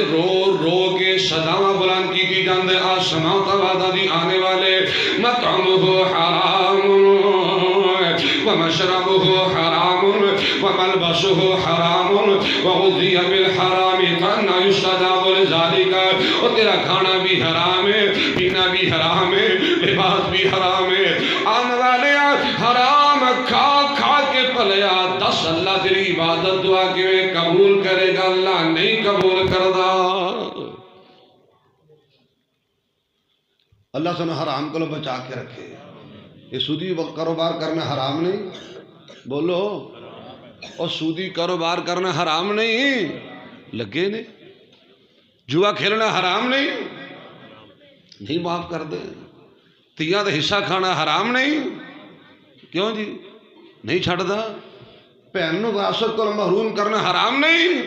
رو رو کے صداواں بلند کی تھی جاندے آسمان کا وعدہ دی آنے والے مطعمہ حرام ومشربہ حرام وملبسہ حرام وغذی بالحرام فانا یستجاب لذالک اور تیرا کھانا بھی حرام ہے پینا بھی حرام ہے لباس بھی حرام ہے آنے والے حرام کھا کھا کے پلیا دس اللہ تیری عبادت دعا کے قبول کرے گا اللہ نہیں قبول کردہ اللہ سنو حرام کو بچا کے رکھے یہ سودی کاروبار کرنا حرام نہیں بولو اور سودی کاروبار کرنا حرام نہیں لگے نہیں جوا کھیلنا حرام نہیں معاف کر دے تیاں دا حصہ کھانا حرام نہیں کیوں جی نہیں چھڑ دا پہنوں وراثت کو محروم کرنا حرام نہیں